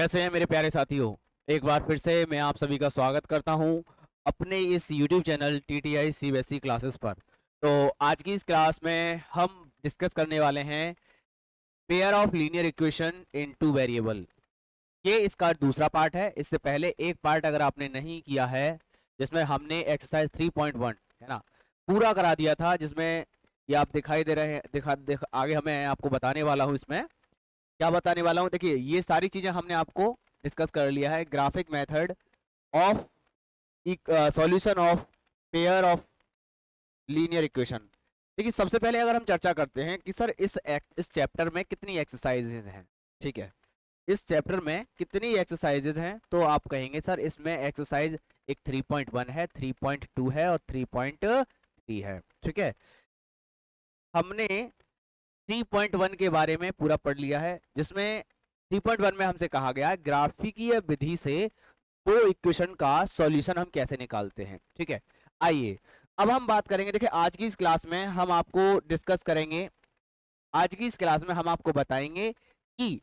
कैसे हैं मेरे प्यारे साथियों। एक बार फिर से मैं आप सभी का स्वागत करता हूं अपने इस YouTube channel TTI CBSE classes पर। तो आज की इस क्लास में हम डिस्कस करने वाले हैं pair of linear equation in two variable. ये इसका दूसरा पार्ट है। इससे पहले एक पार्ट अगर आपने नहीं किया है जिसमें हमने एक्सरसाइज 3.1 है ना पूरा करा दिया था, जिसमें ये आप दिखाई दे रहे हैं। आगे हमें आपको बताने वाला हूँ। इसमें क्या बताने वाला हूँ, देखिए ये सारी चीजें हमने आपको डिस्कस कर लिया है। Graphic method of solution of pair of linear equation. देखिए सबसे पहले अगर हम चर्चा करते हैं कि सर इस चैप्टर में कितनी एक्सरसाइजेज हैं, ठीक है, इस चैप्टर में कितनी एक्सरसाइजेज हैं, तो आप कहेंगे सर इसमें एक्सरसाइज एक 3.1 है, 3.2 है और 3.3 है। ठीक है, हमने 3.1 के बारे में पूरा पढ़ लिया है, जिसमें 3.1 में हमसे कहा गया ग्राफिकीय विधि से दो इक्वेशन का सॉल्यूशन हम कैसे निकालते हैं। ठीक है, आइए अब हम बात करेंगे। देखिए आज की इस क्लास में हम आपको डिस्कस करेंगे, आज की इस क्लास में हम आपको बताएंगे कि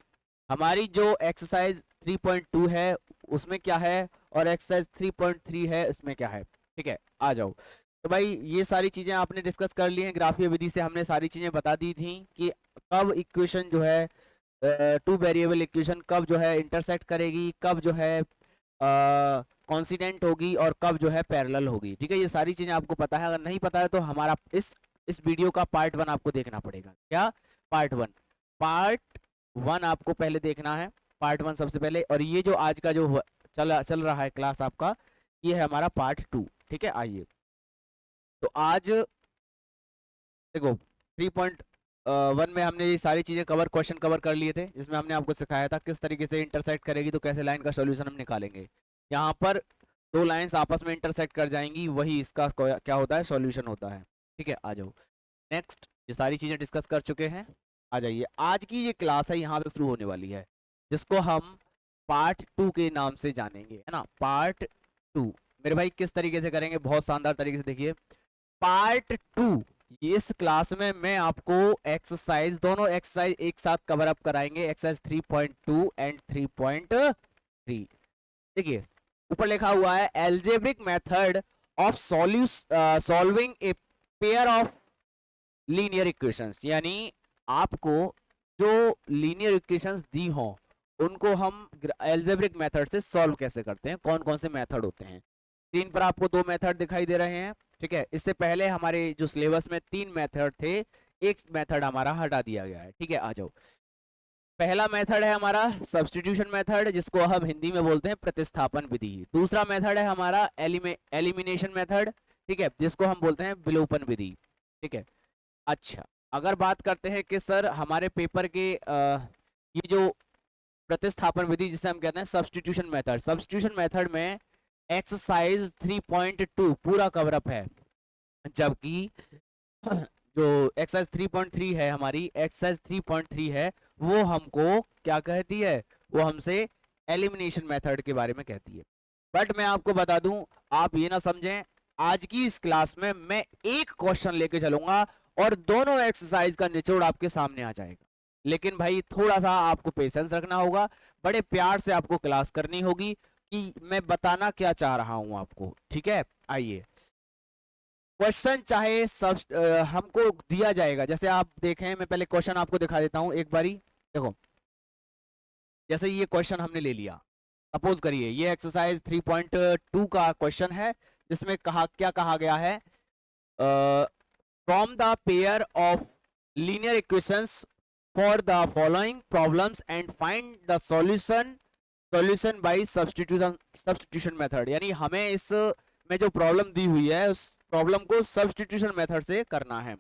हमारी जो एक्सरसाइज 3.2 है उसमें क्या है और एक्सरसाइज 3.3 है उसमें क्या है। ठीक है, आ जाओ। तो भाई ये सारी चीजें आपने डिस्कस कर ली हैं। ग्राफीय विधि से हमने सारी चीजें बता दी थी कि कब इक्वेशन जो है टू वेरिएबल इक्वेशन कब जो है इंटरसेक्ट करेगी, कब जो है कॉन्सिडेंट होगी और कब जो है पैरेलल होगी। ठीक है, ये सारी चीजें आपको पता है। अगर नहीं पता है तो हमारा इस वीडियो का पार्ट 1 आपको देखना पड़ेगा। क्या पार्ट 1 आपको पहले देखना है, पार्ट 1 सबसे पहले। और ये जो आज का जो चल रहा है क्लास आपका, ये है हमारा पार्ट 2। ठीक है, आइए तो आज देखो 3.1 में हमने ये सारी चीजें क्वेश्चन कवर कर लिए थे, जिसमें हमने आपको सिखाया था किस तरीके से इंटरसेक्ट करेगी तो कैसे लाइन का सॉल्यूशन हम निकालेंगे। यहाँ पर दो लाइंस आपस में इंटरसेक्ट कर जाएंगी, वही इसका क्या होता है, सॉल्यूशन होता है। ठीक है, आ जाओ नेक्स्ट। ये सारी चीजें डिस्कस कर चुके हैं, आ जाइए। आज की ये क्लास है यहाँ से शुरू होने वाली है, जिसको हम पार्ट 2 के नाम से जानेंगे, है ना। पार्ट 2 मेरे भाई किस तरीके से करेंगे, बहुत शानदार तरीके से। देखिए पार्ट 2 इस क्लास में मैं आपको एक्सरसाइज, दोनों एक्सरसाइज एक साथ कवर अप कराएंगे, एक्सरसाइज 3.2 एंड 3.3। देखिए ऊपर लिखा हुआ है algebraic method of solving a pair of linear equations. यानी आपको जो लीनियर इक्वेशंस दी हो उनको हम एल्जेब्रिक मेथड से सॉल्व कैसे करते हैं, कौन कौन से मेथड होते हैं। स्क्रीन पर आपको दो मेथड दिखाई दे रहे हैं। ठीक है, इससे पहले हमारे जो सिलेबस में 3 मेथड थे, एक मेथड हमारा हटा दिया गया है। ठीक है, आ जाओ। पहला मेथड है हमारा सब्स्टिट्यूशन मेथड, जिसको हम हिंदी में बोलते हैं प्रतिस्थापन विधि। दूसरा मेथड है हमारा एलिमिनेशन मेथड, ठीक है, जिसको हम बोलते हैं विलोपन विधि। ठीक है, अच्छा अगर बात करते हैं कि सर हमारे पेपर के ये जो प्रतिस्थापन विधि जिसे हम कहते हैं सब्स्टिट्यूशन मेथड, सब्स्टिट्यूशन मेथड में एक्सरसाइज 3.2 पूरा कवरअप है, जबकि जो एक्सरसाइज 3.3 है, हमारी एक्सरसाइज 3.3 है, वो हमको क्या कहती है, वो हमसे एलिमिनेशन मेथड के बारे में कहती है। बट मैं आपको बता दूं, आप ये ना समझें, आज की इस क्लास में मैं एक क्वेश्चन लेके चलूंगा और दोनों एक्सरसाइज का निचोड़ आपके सामने आ जाएगा। लेकिन भाई थोड़ा सा आपको पेशेंस रखना होगा, बड़े प्यार से आपको क्लास करनी होगी कि मैं बताना क्या चाह रहा हूं आपको। ठीक है, आइए क्वेश्चन चाहे सब हमको दिया जाएगा। जैसे आप देखें, मैं पहले क्वेश्चन आपको दिखा देता हूं एक बारी। देखो जैसे ये क्वेश्चन हमने ले लिया, सपोज करिए ये एक्सरसाइज 3.2 का क्वेश्चन है, जिसमें क्या कहा गया है, from the pair of linear equations for the following problems and find the solution bye substitution method. यानी हमें इस में जो प्रॉब्लम दी हुई है उस प्रॉब्लम को सब्स्टिट्यूशन मेथड से करना है।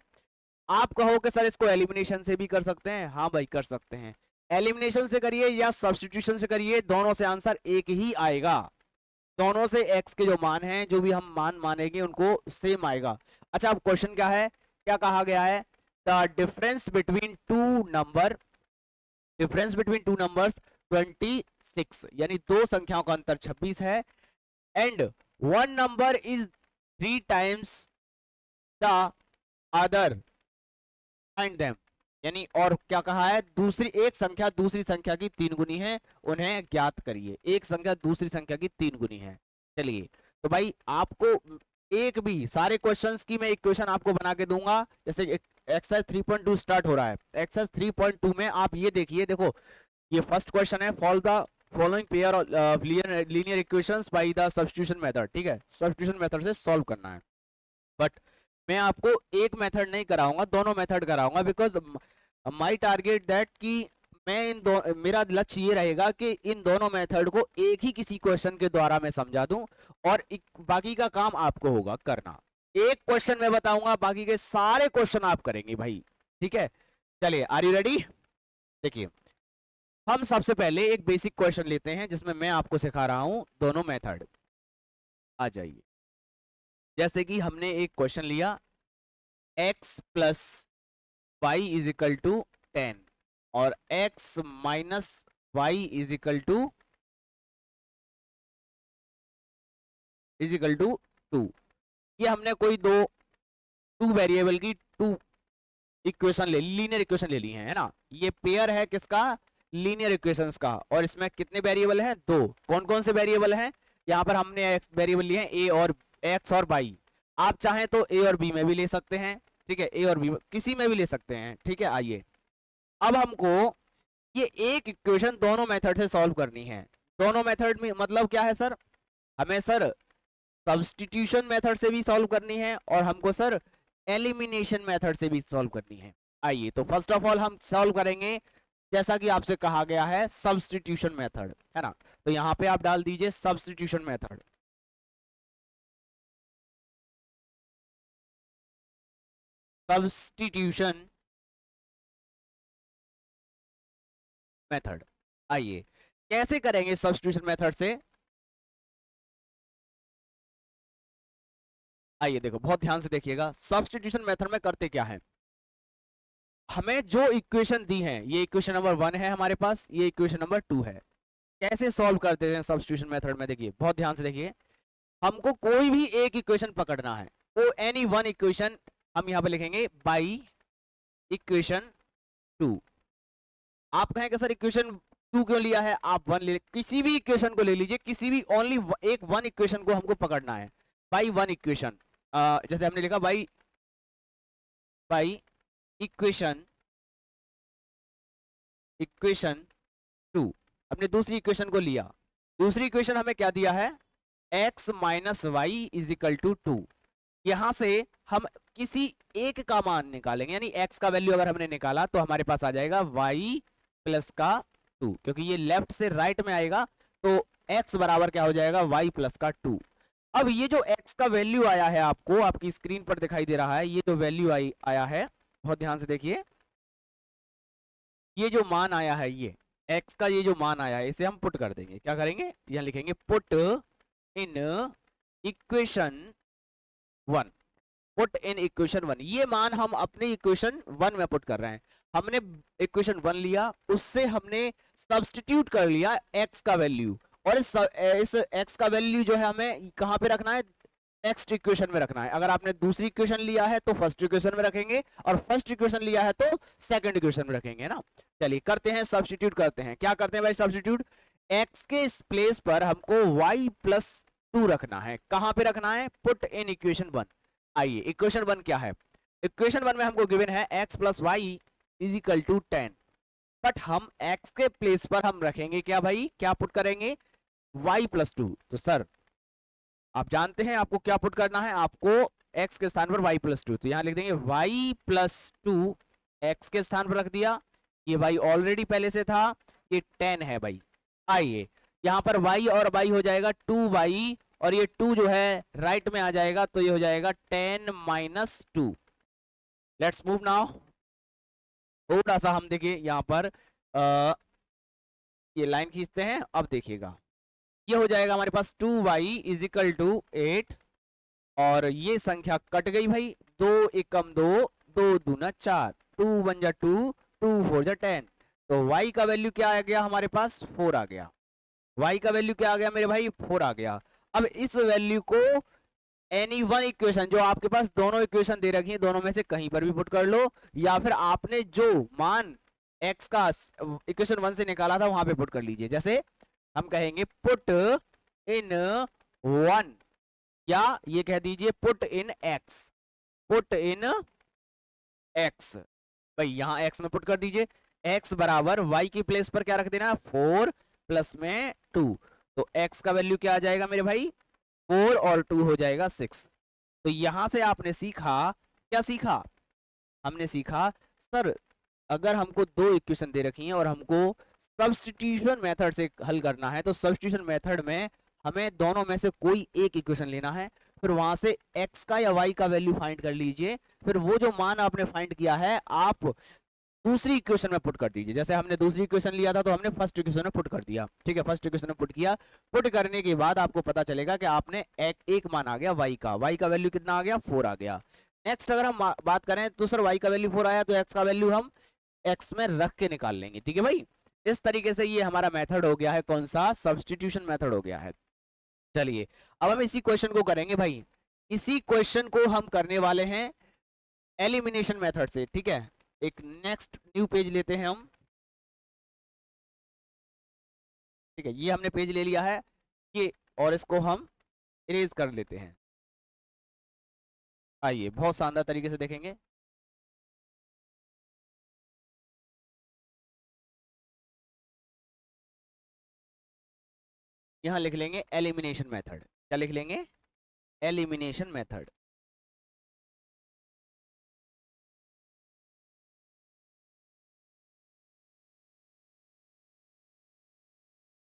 आप कहो कि सर इसको एलिमिनेशन से भी कर सकते हैं, हाँ भाई कर सकते हैं। एलिमिनेशन से करिए या सब्स्टिट्यूशन से करिए, दोनों से आंसर एक ही आएगा। दोनों से x के जो मान हैं, जो भी हम मान मानेंगे उनको सेम आएगा। अच्छा अब क्वेश्चन क्या है, क्या कहा गया है, the difference between two numbers 26, यानी दो संख्याओं का अंतर 26 है, and one number is 3 times the other, find them. यानी और क्या कहा है, दूसरी एक संख्या दूसरी संख्या की 3 गुनी है, उन्हें ज्ञात करिए। एक संख्या दूसरी संख्या की 3 गुनी है। चलिए तो भाई आपको एक भी सारे क्वेश्चंस की मैं इक्वेशन आपको बना के दूंगा। जैसे एक्सरसाइज 3.2 स्टार्ट हो रहा है। एक्सरसाइज 3.2 में आप ये देखिए, देखो ये फर्स्ट क्वेश्चन है, solve the following pair of linear equations by the substitution method. ठीक है, सब्स्टिट्यूशन मेथड से सॉल्व करना है। बट मैं आपको एक मेथड नहीं कराऊंगा, दोनों मेथड कराऊंगा, बिकॉज माई टारगेट दैट कि मैं मेरा लक्ष्य ये रहेगा कि इन दोनों मेथड को एक ही किसी क्वेश्चन के द्वारा मैं समझा दूं, और बाकी का काम आपको होगा करना। एक क्वेश्चन मैं बताऊंगा, बाकी के सारे क्वेश्चन आप करेंगे भाई। ठीक है, चलिए आर यू रेडी। देखिए हम सबसे पहले एक बेसिक क्वेश्चन लेते हैं जिसमें मैं आपको सिखा रहा हूं दोनों मेथड। आ जाइए, जैसे कि हमने एक क्वेश्चन लिया, x plus Y is equal to 10 और x minus Y is equal to 2। ये हमने कोई टू वेरिएबल की टू इक्वेशन ले ली, लीनियर इक्वेशन ले ली है ना। ये पेयर है किसका, लीनियर इक्वेशंस का। और इसमें कितने वेरिएबल हैं, 2। कौन कौन से वेरिएबल हैं, यहाँ पर हमने एक्स वेरिएबल लिए हैं, ए और एक्स और वाई। आप चाहें तो ए और बी में भी ले सकते हैं। ठीक है, ए और बी किसी में भी ले सकते हैं। ठीक है, आइए अब हमको ये एक इक्वेशन दोनों मेथड से सॉल्व करनी है। दोनों मेथड में मतलब क्या है सर, हमें सर सब्स्टिट्यूशन मेथड से भी सॉल्व करनी है और हमको सर एलिमिनेशन मेथड से भी सॉल्व करनी है। आइए तो फर्स्ट ऑफ ऑल हम सॉल्व करेंगे जैसा कि आपसे कहा गया है सब्स्टिट्यूशन मेथड, है ना। तो यहां पे आप डाल दीजिए सब्स्टिट्यूशन मेथड। Substitution method. आइए कैसे करेंगे सब्स्टिट्यूशन मेथड से, आइए देखो बहुत ध्यान से देखिएगा। सब्स्टिट्यूशन मेथड में करते क्या है, हमें जो इक्वेशन दी है, ये इक्वेशन नंबर 1 है हमारे पास, ये इक्वेशन नंबर 2 है। कैसे सॉल्व करते हैं सब्स्टिट्यूशन मेथड में, देखिए बहुत ध्यान से देखिए। हमको कोई भी एक इक्वेशन पकड़ना है, वो एनी वन इक्वेशन हम यहां पे लिखेंगे बाई इक्वेशन 2। आप कहेंगे सर इक्वेशन 2 क्यों लिया है, आप 1 ले, किसी भी इक्वेशन को ले लीजिए, किसी भी ओनली एक वन इक्वेशन को हमको पकड़ना है बाई वन इक्वेशन। जैसे हमने लिखा बाई इक्वेशन 2। हमने दूसरी इक्वेशन को लिया, दूसरी इक्वेशन हमें क्या दिया है, x minus Y is equal to 2। यहां से हम किसी एक का मान निकालेंगे, यानी x का वैल्यू अगर हमने निकाला तो हमारे पास आ जाएगा y प्लस का 2, क्योंकि ये लेफ्ट से राइट में आएगा तो x बराबर क्या हो जाएगा, y प्लस का 2। अब ये जो x का वैल्यू आया है, आपको आपकी स्क्रीन पर दिखाई दे रहा है, ये जो वैल्यू आया है, बहुत ध्यान से देखिए, ये जो मान आया है, ये x का ये जो मान आया है, इसे हम पुट कर देंगे। क्या करेंगे, यहां लिखेंगे put in equation 1। Put in equation 1, ये मान हम अपने इक्वेशन 1 में पुट कर रहे हैं। हमने इक्वेशन 1 लिया, उससे हमने सब्स्टिट्यूट कर लिया x का वैल्यू, और इस x का वैल्यू जो है हमें कहां पे रखना है, नेक्स्ट इक्वेशन में रखना है। अगर आपने दूसरी इक्वेशन लिया है तो फर्स्ट इक्वेशन में रखेंगे, और फर्स्ट इक्वेशन लिया है तो सेकंड इक्वेशन में रखेंगे ना। चलिए करते हैं, सब्स्टिट्यूट करते हैं। क्या करते हैं भाई, सब्स्टिट्यूट। x के इस प्लेस पर हमको y प्लस 2 रखना है। कहां पे रखना है, पुट इन इक्वेशन 1। आइए इक्वेशन 1 क्या है, इक्वेशन 1 में हमको गिवन है x plus Y is equal to 10। But हम x के प्लेस पर हम रखेंगे क्या भाई, क्या पुट करेंगे, y प्लस 2। तो सर आप जानते हैं आपको क्या पुट करना है, आपको x के स्थान पर y प्लस 2, तो यहां लिख देंगे y प्लस 2, x के स्थान पर रख दिया। ये y ऑलरेडी पहले से था, ये 10 है भाई। आइए यहां पर y और y हो जाएगा 2y, और ये 2 जो है राइट में आ जाएगा, तो ये हो जाएगा 10 माइनस 2। Let's move now. थोड़ा सा हम देखिए यहां पर ये लाइन खींचते हैं। अब देखिएगा ये हो जाएगा हमारे पास 2y इज इक्वल टू 8, और ये संख्या कट गई भाई, 2 एकम 2, 2 दूना 4, 2 1 जा 2, 2 4 जा 10। तो y का वैल्यू क्या आ गया हमारे पास, 4 आ गया। y का वैल्यू क्या आ गया मेरे भाई, 4 आ गया। अब इस वैल्यू को एनी वन इक्वेशन, जो आपके पास दोनों इक्वेशन दे रखी है, दोनों में से कहीं पर भी पुट कर लो, या फिर आपने जो मान x का इक्वेशन 1 से निकाला था वहां पे पुट कर लीजिए। जैसे हम कहेंगे पुट इन 1, या ये कह दीजिए put in x, put in x, भाई यहां x में पुट कर दीजिए। x बराबर y की प्लेस पर क्या रख देना, 4 प्लस में 2, तो x का वैल्यू क्या आ जाएगा मेरे भाई, 4 और 2 हो जाएगा 6। तो यहां से आपने सीखा, क्या सीखा, हमने सीखा सर अगर हमको दो इक्वेशन दे रखी हैं और हमको सब्स्टिट्यूशन मेथड से हल करना है, तो सब्स्टिट्यूशन मेथड में हमें दोनों में से कोई एक इक्वेशन लेना है, फिर वहां से x का या y का वैल्यू फाइंड कर लीजिए, फिर वो जो मान आपने फाइंड किया है आप दूसरी इक्वेशन में पुट कर दीजिए। जैसे हमने दूसरी इक्वेशन लिया था तो हमने फर्स्ट इक्वेशन में पुट कर दिया, ठीक है, फर्स्ट इक्वेशन में पुट किया, पुट करने के बाद आपको पता चलेगा कि आपने एक मान आ गया y का वैल्यू कितना आ गया, 4 आ गया। नेक्स्ट अगर हम बात करें तो सर y का वैल्यू 4 आया, तो x का वैल्यू हम x में रख के निकाल लेंगे, ठीक है भाई। इस तरीके से ये हमारा मेथड हो गया है, कौन सा, सब्स्टिट्यूशन मेथड हो गया है। चलिए अब हम इसी क्वेश्चन को करेंगे भाई, इसी क्वेश्चन को हम करने वाले हैं एलिमिनेशन मेथड से, ठीक है। एक नेक्स्ट न्यू पेज लेते हैं हम, ठीक है, ये हमने पेज ले लिया है ये, और इसको हम इरेज कर लेते हैं। आइए बहुत शानदार तरीके से देखेंगे। यहां लिख लेंगे एलिमिनेशन मेथड, क्या लिख लेंगे, elimination method.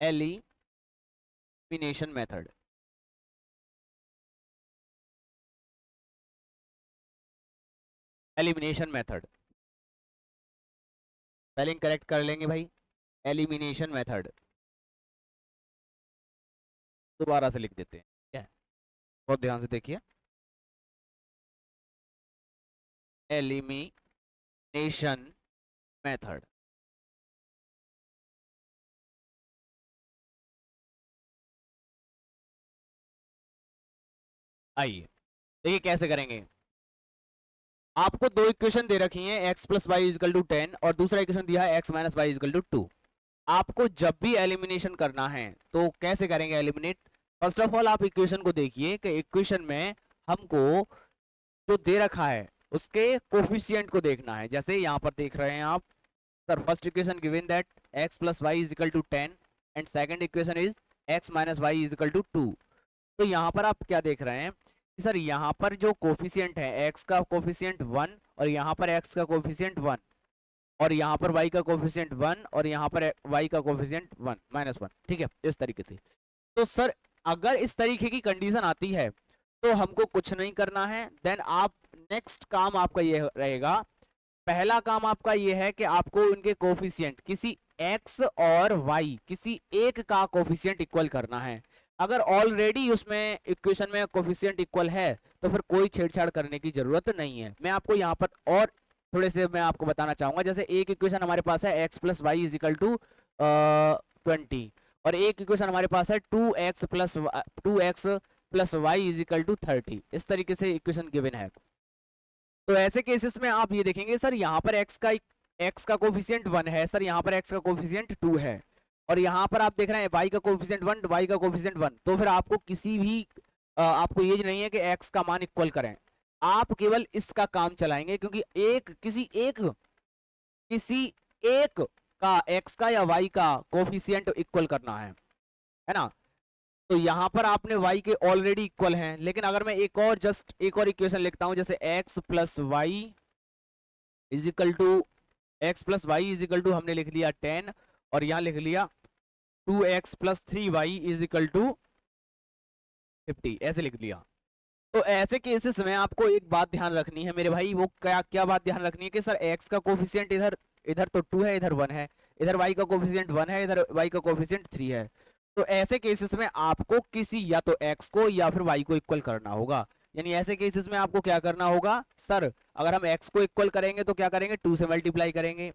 Elimination method, elimination method, spelling correct कर लेंगे भाई, एलिमिनेशन मेथड दोबारा से लिख देते हैं, ठीक है, बहुत ध्यान से देखिए, एलिमिनेशन मेथड। आइए देखिए कैसे करेंगे। आपको दो इक्वेशन दे रखी हैं, x plus Y is equal to 10 और दूसरा इक्वेशन दिया है x minus Y is equal to 2। आपको जब भी एलिमिनेशन करना है तो कैसे करेंगे एलिमिनेट। फर्स्ट ऑफ ऑल आप इक्वेशन को देखिए कि इक्वेशन में हमको जो दे रखा है उसके कोफिशिएंट को देखना है। जैसे यहाँ पर देख रहे हैं आप, sir first equation given that x plus Y is equal to 10 and second equation is x minus Y is equal to 2। तो यहाँ पर आप क्या देख रहे हैं कि सर यहाँ पर जो कोफिशिएंट है x का कोफिशिएंट 1 और यहाँ पर x का कोफिशिएंट 1 और यहाँ पर y का कोफिशिएंट 1 और यहाँ पर y का कोफिशिएंट 1 माइनस 1, ठीक है, इस तरीके से। तो सर अगर इस तरीके की कंडीशन आती है तो हमको कुछ नहीं करना है, देन आप नेक्स्ट काम आपका ये रहेगा, पहला काम आपका ये है कि आपको इनके कोफिशिएंट किसी x और y किसी एक का कोफिशिएंट इक्वल करना है। अगर ऑलरेडी उसमें इक्वेशन में कोफिशिएंट इक्वल है तो फिर कोई छेड़छाड़ करने की जरूरत नहीं है। मैं आपको यहाँ पर और थोड़े से मैं आपको बताना चाहूंगा। जैसे एक इक्वेशन हमारे पास है x plus Y is equal to 20 और एक इक्वेशन हमारे पास है 2x plus Y is equal to 30। इस तरीके से इक्वेशन गिवन है। तो ऐसे केसेस में आप ये देखेंगे सर यहाँ पर x का कोफिशिएंट 1 है, सर यहाँ पर x का कोफिशिएंट 2 है और यहाँ पर आप देख रहे हैं y का कोफिशिएंट 1, y का कोफिशिएंट 1। तो फिर आपको किसी भी आपको ये नहीं है कि x का मान इक्वल करें, आप केवल इसका काम चलाएंगे क्योंकि किसी एक का x का या y का कोफिशिएंट इक्वल करना है ना। तो यहाँ पर आपने y के ऑलरेडी इक्वल हैं, लेकिन अगर मैं एक और इक्वेशन लिखता हूं, जैसे x plus Y is equal to हमने लिख लिया 10 और यहाँ लिख लिया 2x plus 3y is equal to 50, ऐसे लिख लिया। तो ऐसे केसेस में आपको एक बात ध्यान रखनी है मेरे भाई, वो क्या बात ध्यान रखनी है कि सर x का कोफिशिएंट इधर तो 2 है, इधर 1 है, इधर y का कोफिशिएंट 1 है, इधर y का कोफिशिएंट 3 है। तो ऐसे केसेस में आपको किसी या तो x को या फिर y को इक्वल करना होगा। यानी ऐसे केसेस में आपको क्या करना होगा, सर अगर हम x को इक्वल करेंगे तो क्या करेंगे, 2 से मल्टीप्लाई करेंगे,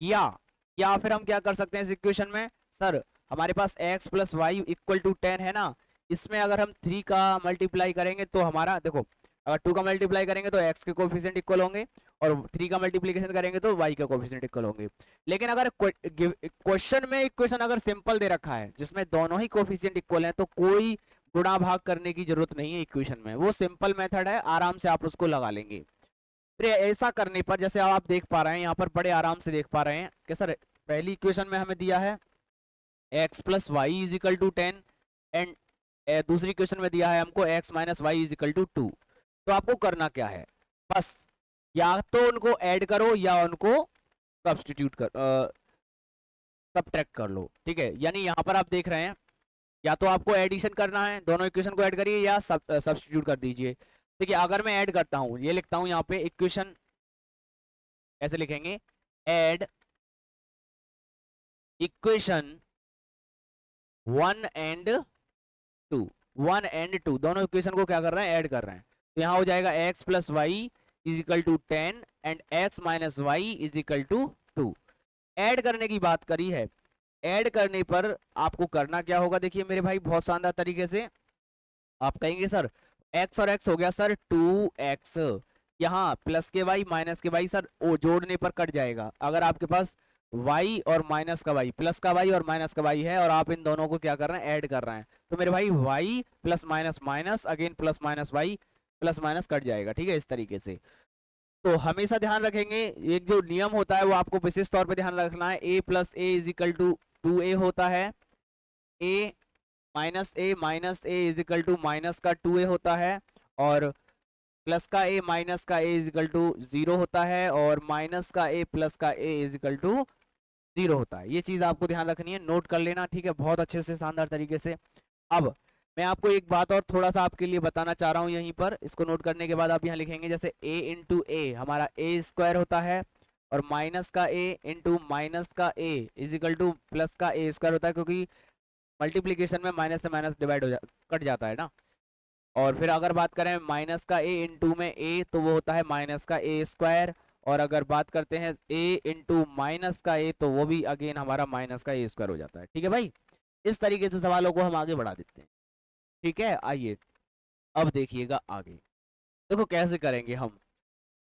या फिर हम क्या कर सकते हैं इस इक्वेशन में, सर हमारे पास x plus Y equal to 10 है ना, इसमें अगर हम 3 का मल्टीप्लाई करेंगे तो हमारा देखो, अगर 2 का मल्टीप्लाई करेंगे तो x के कोफिशिएंट इक्वल होंगे, और 3 का मल्टीप्लिकेशन करेंगे तो y का कोफिशिएंट इक्वल होंगे। लेकिन अगर क्वेश्चन में इक्वेशन अगर सिंपल दे रखा है जिसमें दोनों ही कोफिशिएंट इक्वल हैं, तो कोई गुणा भाग करने की जरूरत नहीं है इक्वेशन में, वो सिंपल मेथड है, आराम से आप उसको लगा लेंगे। फिर ऐसा करने पर जैसे आप देख पा रहे हैं यहाँ पर, बड़े आराम से देख पा रहे हैं कि सर पहली इक्वेशन में हमें दिया है x plus Y is equal to 10, and दूसरी इक्वेशन में दिया है हमको x minus Y is equal to 2। तो आपको करना क्या है, बस या तो उनको ऐड करो या उनको सब्स्टिट्यूट कर सबट्रैक्ट कर लो, ठीक है। यानी यहाँ पर आप देख रहे हैं या तो आपको एडिशन करना है, दोनों इक्वेशन को ऐड करिए, या सब्स्टिट्यूट कर दीजिए। देखिए अगर मैं ऐड करता हूँ, ये लिखता हूँ यहाँ पे इक्वेशन ऐसे लिखेंगे, ऐड इक्वेशन 1 एंड 2, 1 एंड 2 दोनों इक्वेशन को क्या कर रहे हैं, ऐड कर रहे हैं। तो यहाँ हो जाएगा x plus Y is equal to 10 and x minus Y is equal to 2। Add करने की बात करी है, ऐड करने पर आपको करना क्या होगा, देखिए मेरे भाई बहुत शानदार तरीके से। आप कहेंगे सर x और x हो गया सर 2x, यहाँ प्लस के y माइनस के y सर वो जोड़ने पर कट जाएगा। अगर आपके पास y और माइनस का y, प्लस का y और माइनस का y है, और आप इन दोनों को क्या कर रहे हैं, ऐड कर रहे हैं, तो मेरे भाई y plus minus minus again plus minus y plus minus cut जाएगा, ठीक है, इस तरीके से। तो हमेशा ध्यान रखेंगे, एक जो नियम होता है वो आपको विशेष तौर पे ध्यान रखना है, a plus A is equal to 2a होता है, a minus A is equal to minus का 2a होता है, और प्लस का a माइनस का a इज इक्वल टू 0 होता है, और माइनस का a प्लस का a इज इक्वल टू 0 होता है। ये चीज आपको ध्यान रखनी है, नोट कर लेना, ठीक है, बहुत अच्छे से शानदार तरीके से। अब मैं आपको एक बात और थोड़ा सा आपके लिए बताना चाह रहा हूँ यहीं पर, इसको नोट करने के बाद आप यहाँ लिखेंगे जैसे a इंटू ए हमारा a स्क्वायर होता है, और माइनस का a इंटू माइनस का a is equal two plus का a स्क्वायर होता है, क्योंकि मल्टीप्लीकेशन में माइनस से माइनस डिवाइड हो कट जाता है ना। और फिर अगर बात करें माइनस का a इंटू में a, तो वो होता है माइनस का a स्क्वायर, और अगर बात करते हैं a इंटू माइनस का a, तो वो भी अगेन हमारा माइनस का a स्क्वायर हो जाता है, ठीक है भाई। इस तरीके से सवालों को हम आगे बढ़ा देते हैं, ठीक है। आइए अब देखिएगा आगे, देखो कैसे करेंगे हम।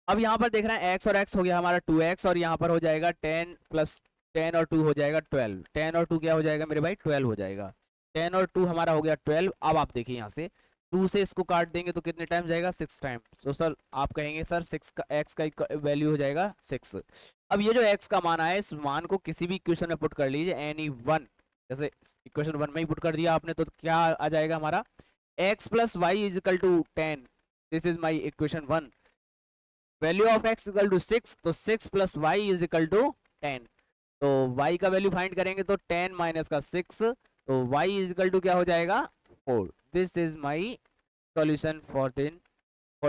अब यहाँ पर देख रहे हैं x और x हो गया हमारा 2x, और यहाँ पर हो जाएगा 10 प्लस 10 और 2 हो जाएगा 12, 10 और 2 क्या हो जाएगा मेरे भाई, 12 हो जाएगा, 10 और 2 हमारा हो गया 12। अब आप देखिए यहाँ से 2 से इसको काट देंगे तो कितने टाइम जाएगा, 6 टाइम। तो सर आप कहेंगे सर 6 का x का वैल्यू हो जाएगा 6। अब ये जो x का मान आया, इस मान को किसी भी इक्वेशन में पुट कर लीजिए, एनी वन, जैसे इक्वेशन 1 में ही पुट कर दिया आपने, तो क्या आ जाएगा हमारा, x plus Y is equal to 10, this is my equation 1। Value of x equal to 6, तो 6 plus Y is equal to 10। तो y का वैल्यू फाइंड करेंगे तो 10 माइनस का 6, तो y इज इक्वल टू क्या हो जाएगा 4। This is my solution for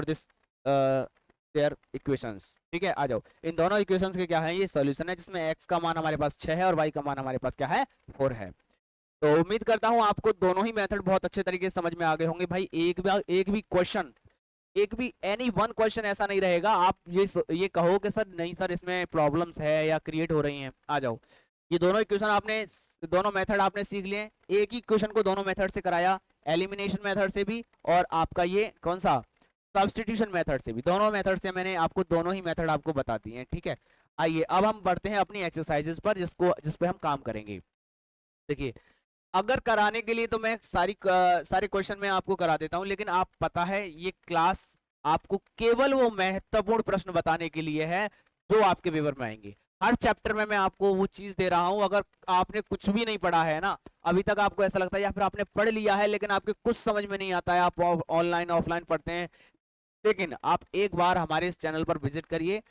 this there equations, ठीक है। आ जाओ, इन दोनों इक्वेशंस के क्या है, ये सॉल्यूशन है, जिसमें x का मान हमारे पास 6 है और y का मान हमारे पास क्या है, 4 है। तो उम्मीद करता हूं आपको दोनों ही मेथड बहुत अच्छे तरीके से समझ में आ गए होंगे भाई। एक भी क्वेश्चन, एक भी एनी वन क्वेश्चन ऐसा नहीं रहेगा आप ये कहो कि सर नहीं सर इसमें प्रॉब्लम्स है या क्रिएट हो रही हैं। आ जाओ, ये दोनों इक्वेशन आपने, दोनों मेथड आपने सीख लिए, एक ही क्वेश्चन को दोनों मेथड से कराया, एलिमिनेशन मेथड से भी और आपका ये कौन सा सब्स्टिट्यूशन मेथड से भी, दोनों मेथड से मैंने आपको दोनों ही मेथड आपको बता दिए हैं, ठीक है। आइए अब हम बढ़ते हैं अपनी एक्सरसाइजेस पर, जिस पे हम काम करेंगे। देखिए अगर कराने के लिए तो मैं सारे क्वेश्चन में आपको करा देता हूं, लेकिन आप पता है ये क्लास आपको केवल वो महत्वपूर्ण प्रश्न बताने के लिए है जो आपके पेपर में आएंगे। हर चैप्टर में मैं आपको वो चीज दे रहा हूं। अगर आपने कुछ भी नहीं पढ़ा है ना अभी तक, आपको ऐसा लगता है या फिर आपने पढ़ लिया है लेकिन आपके कुछ समझ में नहीं आता है, आप ऑनलाइन ऑफलाइन पढ़ते हैं, लेकिन आप एक बार हमारे इस चैनल पर विजिट करिए।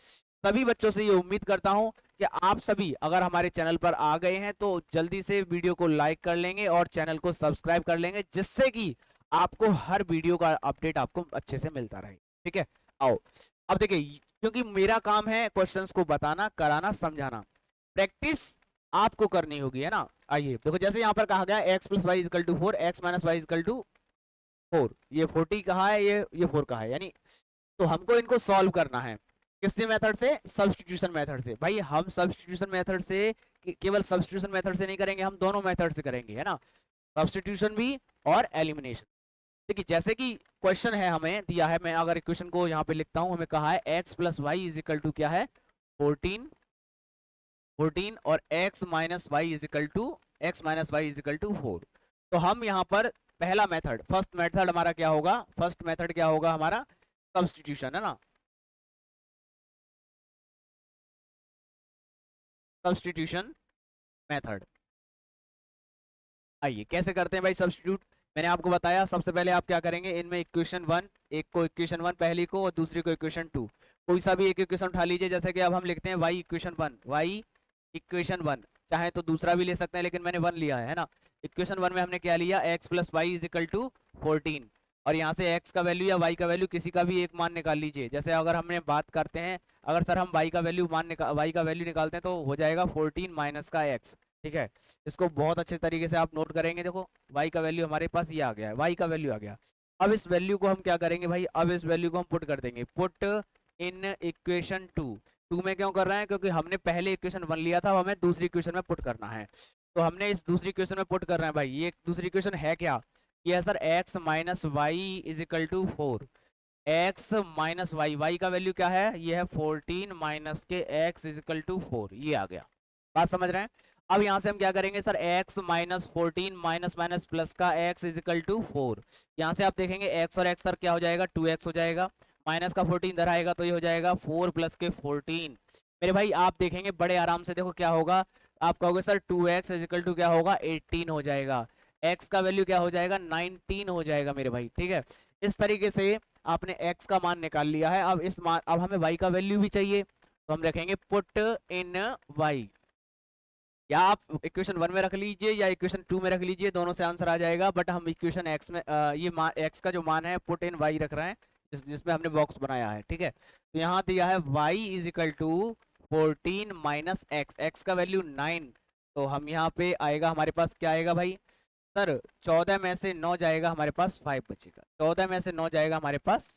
सभी बच्चों से ये उम्मीद करता हूं कि आप सभी अगर हमारे चैनल पर आ गए हैं तो जल्दी से वीडियो को लाइक कर लेंगे और चैनल को सब्सक्राइब कर लेंगे, जिससे कि आपको हर वीडियो का अपडेट आपको अच्छे से मिलता रहे, ठीक है। आओ अब देखिए, क्योंकि मेरा काम है क्वेश्चंस को बताना, कराना, समझाना, प्रैक्टिस आपको करनी होगी, है ना। आइए देखो, जैसे यहाँ पर कहा गया x plus Y is equal to 4, X minus Y is equal to 4, ये 40 कहा है, ये 4 कहा है, यानी तो हमको इनको सॉल्व करना है किससे मेथड से, सब्स्टिट्यूशन मेथड से। भाई हम सब्स्टिट्यूशन मेथड से केवल सब्स्टिट्यूशन मेथड से नहीं करेंगे, हम दोनों मेथड से करेंगे, है ना। सब्स्टिट्यूशन भी और एलिमिनेशन। देखिए जैसे कि क्वेश्चन है हमें दिया है, मैं अगर इक्वेशन को यहाँ पे लिखता हूँ, हमें कहा है x plus Y is equal to क्या है 14 14 और x minus Y is equal to 4। तो हम यहाँ पर पहला मेथड, फर्स्ट मेथड हमारा क्या होगा, फर्स्ट मेथड क्या होगा हमारा सब्स्टिट्यूशन, है ना, सब्स्टिट्यूशन मेथड। आइए कैसे करते हैं भाई सब्स्टिट्यूट। मैंने आपको बताया सबसे पहले आप क्या करेंगे, इनमें इक्वेशन वन, एक को इक्वेशन वन पहली को और दूसरी को इक्वेशन टू, कोई सा भी एक इक्वेशन उठा लीजिए। जैसे कि अब हम लिखते हैं Y equation one, Y equation one, चाहे तो दूसरा भी ले सकते हैं लेकिन मैंने वन लिया है ना। इक्वेशन वन में हमने क्या लिया, X plus Y is equal to 14, और यहाँ से एक्स का वैल्यू या वाई का वैल्यू किसी का भी एक मान निकाल लीजिए। जैसे अगर हमने बात करते हैं, अगर सर हम वाई का वैल्यू वाई का वैल्यू निकालते हैं तो हो जाएगा 14 माइनस का एक्स, ठीक है। इसको बहुत अच्छे तरीके से आप नोट करेंगे। देखो y का वैल्यू हमारे पास ये आ गया है, y का वैल्यू आ गया। अब इस वैल्यू को हम क्या करेंगे भाई, अब इस वैल्यू को हम पुट कर देंगे, put in equation two. Two में क्यों कर रहे हैं, क्योंकि हमने पहले इक्वेशन वन लिया था, अब हमें दूसरी इक्वेशन में पुट करना है। तो हमने इस दूसरी इक्वेशन में पुट कर रहे हैं भाई। ये दूसरी इक्वेशन है क्या, ये है sir x minus Y is equal to 4। X minus Y, Y का वैल्यू क्या है, ये है 14 माइनस के x इज इक्वल टू 4, ये आ गया। बात समझ रहे हैं। अब यहाँ से हम क्या करेंगे sir, x minus 14 minus minus plus का x इज इक्वल टू 4। यहाँ से आप देखेंगे x और x सर क्या हो जाएगा, 2x हो जाएगा, माइनस का 14 इधर आएगा तो ये हो जाएगा 4 प्लस के 14। मेरे भाई आप देखेंगे बड़े आराम से, देखो क्या होगा, आप कहोगे sir 2x is equal to क्या होगा 18 हो जाएगा, x का वैल्यू क्या हो जाएगा 19 हो जाएगा मेरे भाई, ठीक है। इस तरीके से आपने x का मान निकाल लिया है। अब इस मान, अब हमें y का वैल्यू भी चाहिए, तो हम रखेंगे पुट इन y, या आप इक्वेशन वन में रख लीजिए या इक्वेशन टू में रख लीजिए, दोनों से आंसर आ जाएगा। बट हम इक्वेशन एक्स में ये एक्स का जो मान है पुट इन वाई रख रहे हैं, जिसमें हमने बॉक्स बनाया है, ठीक है। तो यहाँ दिया है Y is equal to 14 minus X, X का वैल्यू 9, तो हम यहाँ पे आएगा हमारे पास क्या आएगा भाई सर, 14 में से 9 जाएगा हमारे पास 5 बचेगा, 14 में से 9 जाएगा हमारे पास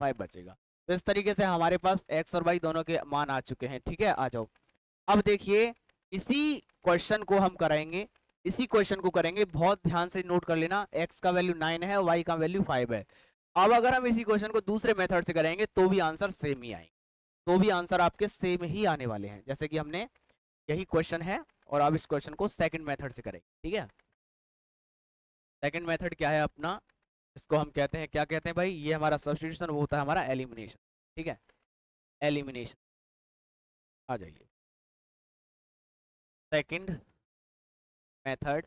5 बचेगा। तो इस तरीके से हमारे पास एक्स और वाई दोनों के मान आ चुके हैं, ठीक है। आ जाओ अब देखिए, इसी क्वेश्चन को हम कराएंगे, इसी क्वेश्चन को करेंगे, बहुत ध्यान से नोट कर लेना। x का वैल्यू 9 है, y का वैल्यू 5 है। अब अगर हम इसी क्वेश्चन को दूसरे मेथड से करेंगे तो भी आंसर सेम ही आएंगे, तो भी आंसर आपके सेम ही आने वाले हैं। जैसे कि हमने यही क्वेश्चन है और अब इस क्वेश्चन को सेकंड मेथड से करेंगे, ठीक है। सेकंड मेथड क्या है अपना, इसको हम कहते हैं, क्या कहते हैं भाई, ये हमारा सब्स्टिट्यूशन, वो होता है हमारा एलिमिनेशन, ठीक है, एलिमिनेशन। आ जाइए सेकंड मेथड,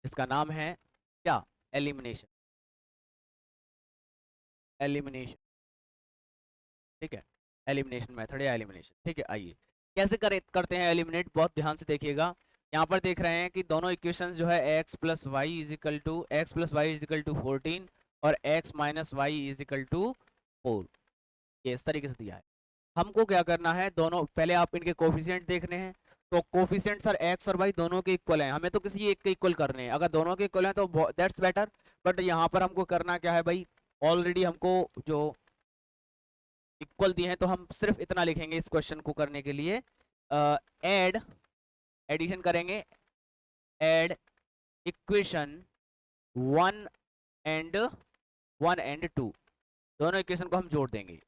इसका नाम है क्या, एलिमिनेशन, एलिमिनेशन, ठीक है, एलिमिनेशन मेथड या एलिमिनेशन, ठीक है। आइए कैसे करते हैं एलिमिनेट, बहुत ध्यान से देखिएगा। यहाँ पर देख रहे हैं कि दोनों इक्वेशंस जो है x plus Y is equal to, X plus Y is equal to 14 और x minus Y is equal to 4, ये इस तरीके से दिया है। हमको क्या करना है, दोनों पहले आप इनके कोफिशिएंट देखने हैं, तो कोफिशिएंट सर x और y दोनों के इक्वल हैं, हमें तो किसी एक के इक्वल करने हैं। अगर दोनों के इक्वल हैं तो दैट्स बेटर, बट यहाँ पर हमको करना क्या है भाई, ऑलरेडी हमको जो इक्वल दिए हैं तो हम सिर्फ इतना लिखेंगे इस क्वेश्चन को करने के लिए, एड, एडिशन करेंगे, add equation one and two, दोनों इक्वेशन को हम जोड़ देंगे।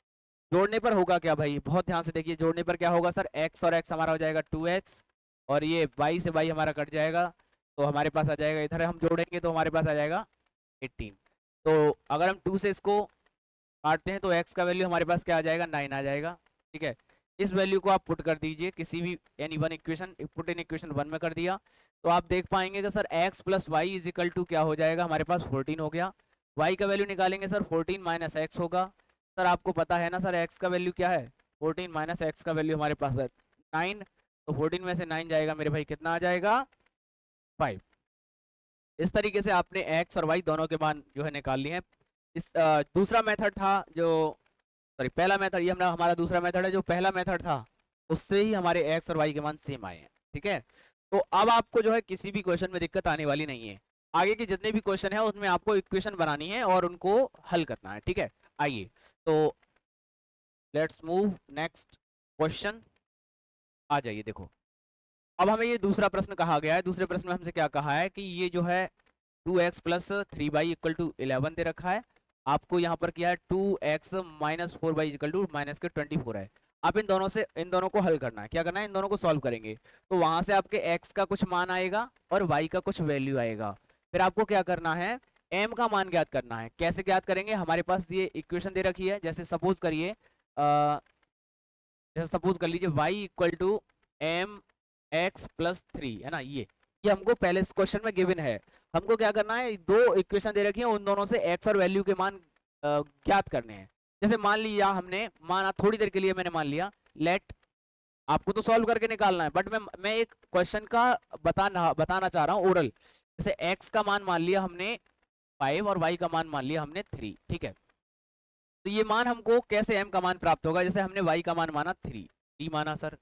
जोड़ने पर होगा क्या भाई, बहुत ध्यान से देखिए, जोड़ने पर क्या होगा सर, x और x हमारा हो जाएगा 2x, और ये y से y हमारा कट जाएगा, तो हमारे पास आ जाएगा, इधर हम जोड़ेंगे तो हमारे पास आ जाएगा 18। तो अगर हम 2 से इसको काटते हैं तो x का वैल्यू हमारे पास क्या आ जाएगा, 9 आ जाएगा, ठीक है। इस वैल्यू को आप पुट कर दीजिए किसी भी any one equation, put in equation one में कर दिया तो आप देख पाएंगे कि sir x plus Y is equal to क्या हो जाएगा, हमारे पास 14 हो गया। y का वैल्यू निकालेंगे सर 14 माइनस एक्स होगा, सर आपको पता है ना सर x का वैल्यू क्या है, 14 माइनस एक्स का वैल्यू हमारे पास है 9, तो 14 में से 9 जाएगा मेरे भाई, कितना आ जाएगा 5। इस तरीके से आपने x और y दोनों के मान जो है निकाल लिए हैं। इस दूसरा मेथड था जो, सॉरी पहला मेथड, ये हमारा दूसरा मेथड है, जो पहला मेथड था उससे ही हमारे x और y के मान सेम आए हैं, ठीक है। तो अब आपको जो है किसी भी क्वेश्चन में दिक्कत आने वाली नहीं है, आगे के जितने भी क्वेश्चन है उसमें आपको इक्वेशन बनानी है और उनको हल करना है, ठीक है। आइए तो लेट्स मूव नेक्स्ट क्वेश्चन, आ जाइए देखो अब हमें ये दूसरा प्रश्न कहा गया है, दूसरे प्रश्न में हमसे क्या कहा है कि ये जो है 2x plus 3y equal to 11 दे रखा है, आपको यहाँ पर क्या है 2x minus 4y equal to माइनस के 24 है। आप इन दोनों को हल करना है, क्या करना है, इन दोनों को सॉल्व करेंगे। तो वहां से आपके x का कुछ मान आएगा और y का कुछ वैल्यू आएगा। फिर आपको क्या करना है, m का मान ज्ञात करना है। कैसे ज्ञात करेंगे, हमारे पास ये इक्वेशन दे रखी है, जैसे सपोज करिए जैसे सपोज कर लीजिए y equal to M X plus 3 है ना, ये हमको पहले इस क्वेश्चन में गिवन है। हमको क्या करना है, दो इक्वेशन दे रखी है, उन दोनों से x और वैल्यू के मान ज्ञात करने हैं। जैसे मान लिया हमने, माना थोड़ी देर के लिए मैंने मान लिया, लेट, आपको तो सॉल्व करके निकालना है, बट मैं एक क्वेश्चन का बताना चाह रहा हूँ ओरल। जैसे x का मान मान लिया हमने 5 और y का मान मान लिया हमने 3, ठीक है। तो ये मान हमको कैसे m का मान प्राप्त होगा, जैसे हमने y का मान माना 3 माना सर,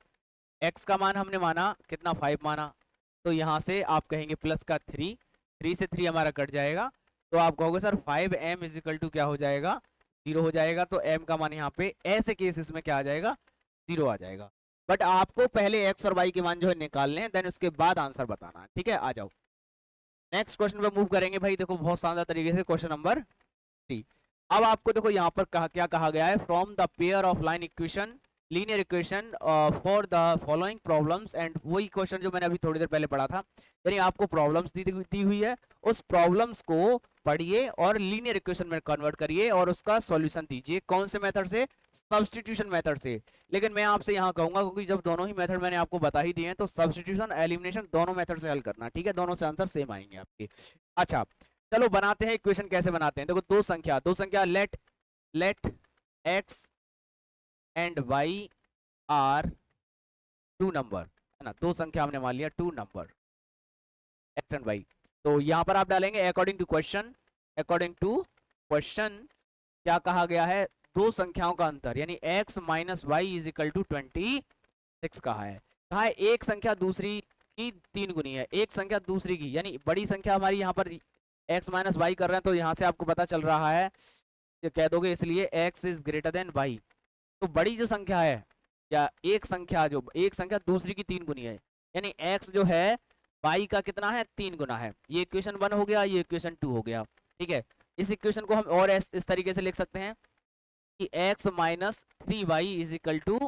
x का मान हमने माना कितना 5 माना, तो यहाँ से आप कहेंगे प्लस का 3 से 3 हमारा कट जाएगा, तो आप कहोगे sir 5m is equal to क्या हो जाएगा, 0 हो जाएगा। तो m का मान यहाँ पे ऐसे केसेस में क्या आ जाएगा, 0 आ जाएगा। बट आपको पहले x और y के मान जो है निकालने हैं, देन उसके बाद आंसर बताना है, ठीक है। आ जाओ नेक्स्ट क्वेश्चन पे मूव करेंगे भाई। देखो बहुत शानदार तरीके से क्वेश्चन नंबर 3। अब आपको देखो यहाँ पर क्या कहा गया है, from the pair of line equation linear equation for the following problems, and वही क्वेश्चन जो मैंने अभी थोड़ी देर पहले पढ़ा था, यानी आपको प्रॉब्लम्स दी हुई है, उस प्रॉब्लम्स को पढ़िए और लीनियर इक्वेशन में कन्वर्ट करिए और उसका सॉल्यूशन दीजिए। कौन से मेथड से, सब्स्टिट्यूशन मेथड से। लेकिन मैं आपसे यहाँ कहूंगा, क्योंकि जब दोनों ही मेथड मैंने आपको बता ही दिए हैं, तो सब्स्टिट्यूशन एलिमिनेशन दोनों मेथड से हल करना, ठीक है, दोनों से आंसर सेम आएंगे आपके। अच्छा चलो बनाते हैं इक्वेशन, कैसे बनाते हैं। देखो दो संख्या let x and y are 2 number, है ना, दो संख्या हमने मान लिया 2 नंबर x एंड y। तो यहाँ पर आप डालेंगे अकॉर्डिंग टू क्वेश्चन क्या कहा गया है, दो संख्याओं का अंतर, यानी x minus Y is equal to 26 कहा है एक संख्या दूसरी की 3 गुनी है, एक संख्या दूसरी की, यानी बड़ी संख्या हमारी यहाँ पर x माइनस वाई कर रहे हैं, तो यहाँ से आपको पता चल रहा है, ये कह दोगे इसलिए x is greater than y। तो बड़ी जो संख्या है, या एक संख्या दूसरी की 3 गुनी है, यानी x जो है y का कितना है, 3 गुना है। ये इक्वेशन 1 हो गया, ये इक्वेशन 2 हो गया, ठीक है। इस इक्वेशन को हम और इस तरीके से लिख सकते हैं कि x minus 3y is equal to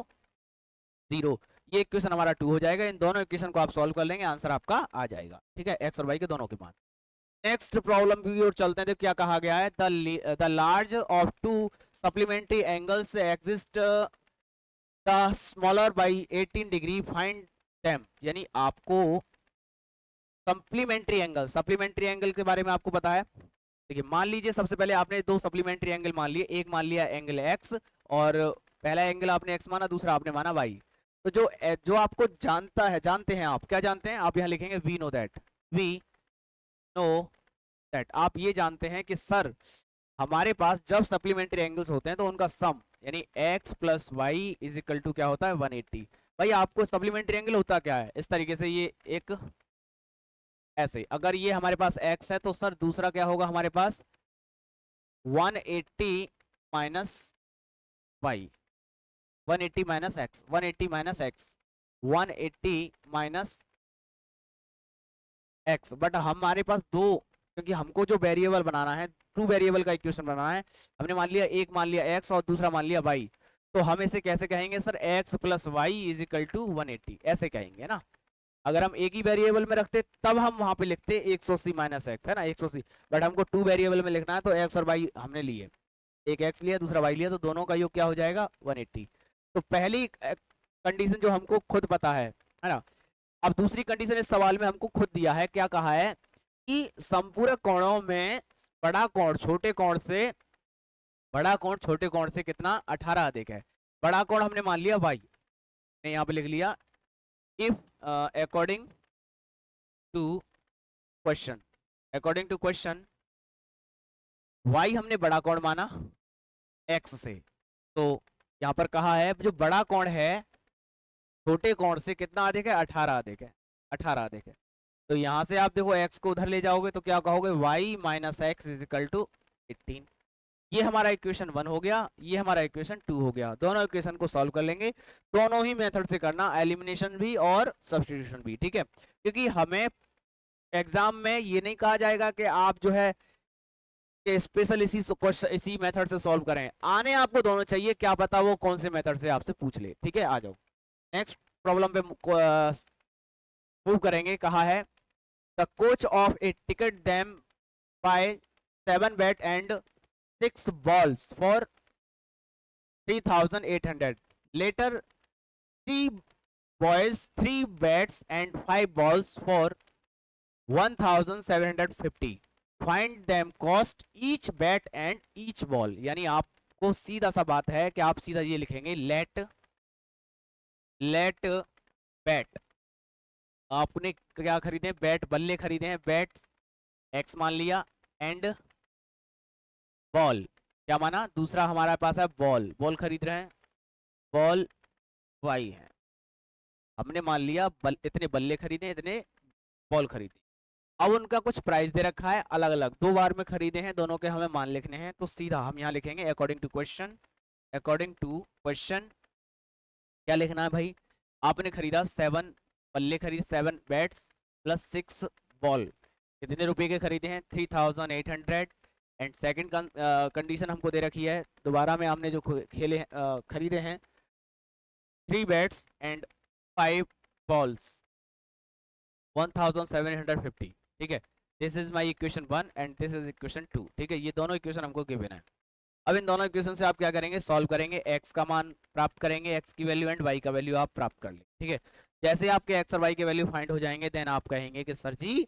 0। ये इक्वेशन हमारा 2 हो जाएगा। इन दोनों इक्वेशन को आप सॉल्व कर लेंगे, आंसर आपका आ जाएगा, ठीक है, x और y के दोनों के मान। नेक्स्ट प्रॉब्लम की ओर चलते हैं। तो क्या कहा गया है, the large of to supplementary angles exist the smaller by 18 degree find them, यानी आपको सप्लीमेंट्री एंगल के बारे में आपको पता है। देखिए मान लीजिए सबसे पहले आपने दो सप्लीमेंट्री एंगल मान लिए, एक मान लिया एंगल x, और पहला एंगल आपने x माना, दूसरा आपने माना y। तो जो आपको जानते हैं, आप क्या जानते हैं, आप यहाँ लिखेंगे वी नो दैट, आप ये जानते हैं कि सर हमारे पास जब सप्लीमेंट्री एंगल्स होते हैं तो उनका सम, यानी x plus Y is equal to क्या होता है, 180। भाई आपको सप्लीमेंट्री एंगल होता क्या है, इस तरीके से, ये एक ऐसे, अगर ये हमारे पास x है तो सर दूसरा क्या होगा हमारे पास 180 minus y, 180 minus x, 180 minus x, 180 minus x. But हमारे पास दो, क्योंकि हमको जो वेरिएबल बनाना है, टू वेरिएबल का इक्वेशन बनाना है, हमने मान लिया एक मान लिया एक्स और दूसरा मान लिया वाई, तो हम इसे कैसे कहेंगे sir, x plus Y is equal to 180, ऐसे कहेंगे ना। अगर हम एक ही वेरिएबल में रखते तब हम वहां पे लिखते 180 माइनस एक्स, है ना, 180। बट हमको टू वेरिएबल में लिखना है, तो एक्स और वाई हमने लिए, एक एक्स लिया दूसरा वाई लिया, तो दोनों का योग क्या हो जाएगा 180। तो पहली कंडीशन जो हमको खुद पता है ना। अब दूसरी कंडीशन इस सवाल में हमको खुद दिया है, क्या कहा है कि संपूरक कोणों में बड़ा कोण छोटे कोण से कितना 18 अधिक है। बड़ा कोण हमने मान लिया y, मैं यहाँ पे लिख लिया if according to question y हमने बड़ा कोण माना x से, तो यहाँ पर कहा है जो बड़ा कोण है छोटे कोण से कितना अधिक है, 18 अधिक है, 18 अधिक है। तो यहाँ से आप देखो x को उधर ले जाओगे तो क्या कहोगे, y minus x is equal to 18। ये हमारा इक्वेशन 1 हो गया, ये हमारा इक्वेशन 2 हो गया। दोनों इक्वेशन को सॉल्व कर लेंगे, दोनों ही मेथड से करना, एलिमिनेशन भी और सब्स्टिट्यूशन भी, ठीक है। क्योंकि हमें एग्जाम में ये नहीं कहा जाएगा कि आप जो है कि स्पेशल इसी मेथड से सॉल्व करें, आने आपको दोनों चाहिए, क्या पता वो कौन से मेथड से आपसे पूछ ले, ठीक है। आ जाओ नेक्स्ट प्रॉब्लम पे मूव करेंगे। कहा है the coach of A ticket them by 7 bat and 6 balls for 3,800. Later, 3 boys, 3 bats and 5 balls for 1,750. Find them cost each bat and each ball. यानी आपको सीधा सा बात है कि आप सीधा ये लिखेंगे लेट बैट। आपने क्या खरीदे? बैट, बल्ले खरीदे हैं, बैट एक्स मान लिया, एंड बॉल क्या माना? दूसरा हमारे पास है बॉल खरीद रहे हैं, बॉल वाई है। हमने मान लिया इतने बल्ले खरीदे, इतने बॉल खरीदे। अब उनका कुछ प्राइस दे रखा है अलग अलग, 2 बार में खरीदे हैं, दोनों के हमें मान लिखने हैं। तो सीधा हम यहाँ लिखेंगे अकॉर्डिंग टू क्वेश्चन क्या लिखना है भाई? आपने खरीदा 7 बल्ले, खरीद 7 बैट्स प्लस 6 बॉल, कितने रुपए के खरीदे हैं? 3,800। एंड सेकंड कंडीशन हमको दे रखी है, दोबारा में हमने जो खरीदे हैं 3 बैट्स एंड 5 बॉल्स 1,750, ठीक है। This is my equation 1 and this is equation 2, ठीक है। ये दोनों इक्वेशन हमको गिवन है। अब इन दोनों इक्वेशन से आप क्या करेंगे? सॉल्व करेंगे, x का मान प्राप्त करेंगे, x की वैल्यू एंड y का वैल्यू आप प्राप्त कर लेंगे, ठीक है। जैसे आपके x और y के वैल्यू फाइंड हो जाएंगे, देन आप कहेंगे कि सर जी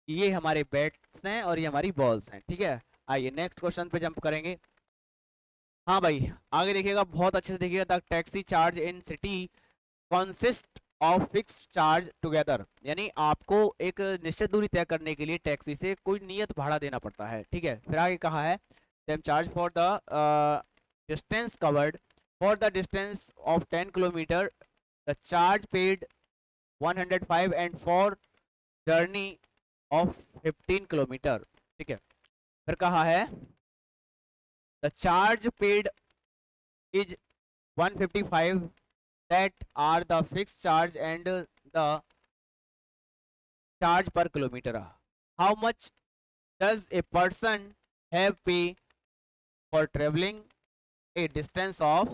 ये हमारे बैट्स हैं और ये हमारी बॉल्स हैं, ठीक है। आइए नेक्स्ट क्वेश्चन पे जंप करेंगे। हाँ भाई आगे देखिएगा, बहुत अच्छे से देखिएगा। The taxi charge in city consist of fixed charge together, यानी आपको एक निश्चित दूरी तय करने के लिए टैक्सी से कोई नियत भाड़ा देना पड़ता है, ठीक है। फिर आगे कहा है them charge for the distance covered, for the distance of 10 kilometre the charge paid 105 and for journey of 15 kilometre, ठीक है। फिर कहा है the charge paid is 155 that are the fixed charge and the charge per kilometer. How much does a person have pay for traveling a distance of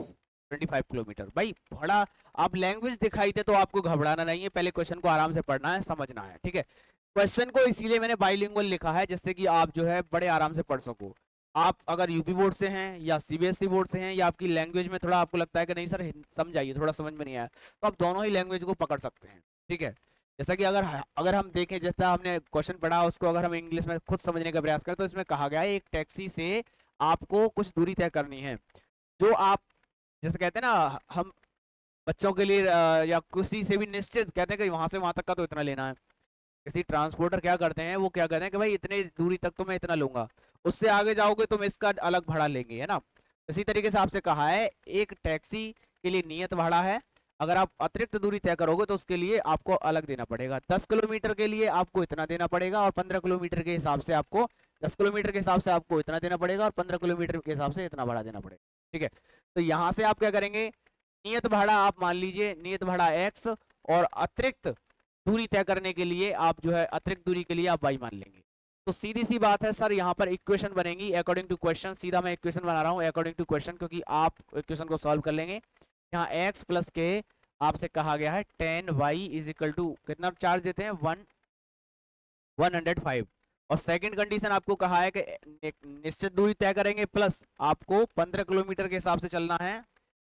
25 kilometre? भाई बड़ा आप language दिखाई दे तो आपको घबराना नहीं है, पहले क्वेश्चन को आराम से पढ़ना है, समझना है, ठीक है। क्वेश्चन को इसीलिए मैंने बाइलिंगुअल लिखा है जिससे कि आप जो है बड़े आराम से पढ़ सको। आप अगर यूपी बोर्ड से हैं या सीबीएसई बोर्ड से हैं या आपकी लैंग्वेज में थोड़ा आपको लगता है कि नहीं सर समझाइए, थोड़ा समझ में नहीं आया, तो आप दोनों ही लैंग्वेज को पकड़ सकते हैं, ठीक है। जैसा कि अगर हम देखें, जैसा हमने क्वेश्चन पढ़ा उसको अगर हम इंग्लिश में खुद समझने का प्रयास करें, तो इसमें कहा गया है एक टैक्सी से आपको कुछ दूरी तय करनी है, जो आप जैसे कहते हैं ना, हम बच्चों के लिए या किसी से भी निश्चित कहते हैं कि वहां से वहां तक का तो इतना लेना है। किसी ट्रांसपोर्टर क्या करते हैं, वो क्या कहते हैं कि भाई इतने दूरी तक तो मैं इतना लूंगा, उससे आगे जाओगे तो मैं इसका अलग भाड़ा लेंगे, है ना। इसी तरीके से आपसे कहा है एक टैक्सी के लिए नियत भाड़ा है, अगर आप अतिरिक्त दूरी तय करोगे तो उसके लिए आपको अलग देना पड़ेगा। 10 किलोमीटर के लिए आपको इतना देना पड़ेगा और 15 किलोमीटर के हिसाब से आपको 10 किलोमीटर के हिसाब से आपको इतना देना पड़ेगा और 15 किलोमीटर के हिसाब से इतना भाड़ा देना पड़ेगा, ठीक है। तो यहाँ से आप क्या करेंगे? नियत भाड़ा आप मान लीजिए, नियत भाड़ा x, और अतिरिक्त दूरी तय करने के लिए आप जो है अतिरिक्त दूरी के लिए आप y मान लेंगे। तो सीधी सी बात है सर, यहाँ पर इक्वेशन बनेगी अकॉर्डिंग टू क्वेश्चन। सीधा मैं इक्वेशन बना रहा हूँ अकॉर्डिंग टू क्वेश्चन, क्योंकि आप इक्वेशन को सॉल्व कर लेंगे। यहाँ x प्लस के आपसे कहा गया है 10y इज इक्वल टू कितना चार्ज देते हैं? 105। और सेकंड कंडीशन आपको कहा है कि निश्चित दूरी तय करेंगे प्लस आपको 15 किलोमीटर के हिसाब से चलना है।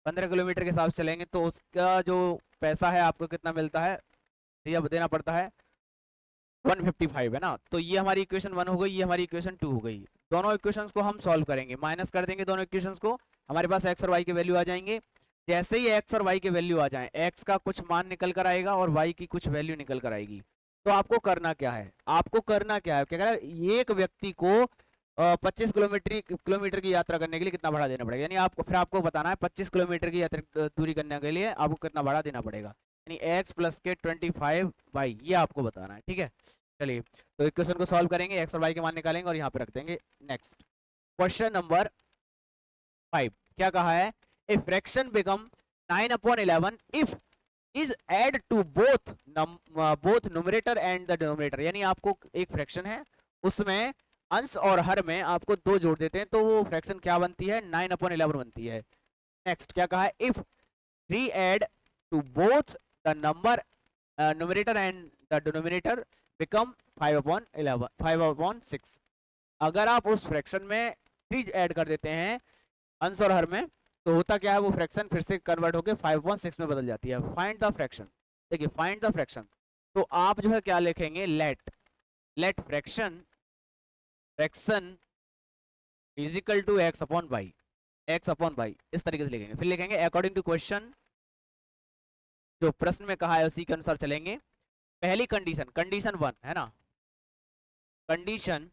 15 किलोमीटर के हिसाब से चलेंगे तो उसका जो पैसा है आपको कितना मिलता है, देना पड़ता है 155, है ना। तो ये हमारी इक्वेशन 1 हो गई, ये हमारी इक्वेशन 2 हो गई। दोनों इक्वेशंस को हम सॉल्व करेंगे, माइनस कर देंगे दोनों इक्वेशंस को, हमारे पास x और y के वैल्यू आ जाएंगे। जैसे ही x और y के वैल्यू आ जाएं, x का कुछ मान निकल कर आएगा और y की कुछ वैल्यू निकल कर आएगी। तो आपको करना क्या है? आपको करना क्या है, क्या कह रहा है, एक व्यक्ति को 25 किलोमीटर की यात्रा करने के लिए कितना भाड़ा देना पड़ेगा, यानी आपको फिर आपको बताना है 25 किलोमीटर की दूरी करने के लिए आपको कितना भाड़ा देना पड़ेगा, यानी x प्लस के 25y, ये आपको बताना है, ठीक है। चलिए तो इक्वेशन को सॉल्व करेंगे, x और y के मान निकालेंगे और यहाँ पे रख देंगे। Next question number 5। क्या कहा है, a fraction become 9/11 if is add to both both numerator and the denominator. यानी आपको एक फ्रैक्शन है, उसमें अंश और हर में आपको 2 जोड़ देते हैं तो वो फ्रैक्शन क्या बनती है, 9/11 बनती है। नेक्स्ट क्या कहा है, if 3 add to both the number numerator and the denominator become 5/11 5/6। अगर आप उस फ्रैक्शन में 3 ऐड कर देते हैं अंश और हर में, तो होता क्या है, वो फ्रैक्शन फिर से कन्वर्ट होकर 5/6 में बदल जाती है। Find the fraction. देखिए फाइंड द फ्रैक्शन, तो आप जो है क्या लिखेंगे, let fraction is equal to x upon y, इस तरीके से लिखेंगे। फिर लिखेंगे अकॉर्डिंग टू क्वेश्चन, जो प्रश्न में कहा है उसी के अनुसार चलेंगे। पहली कंडीशन 1 है ना, कंडीशन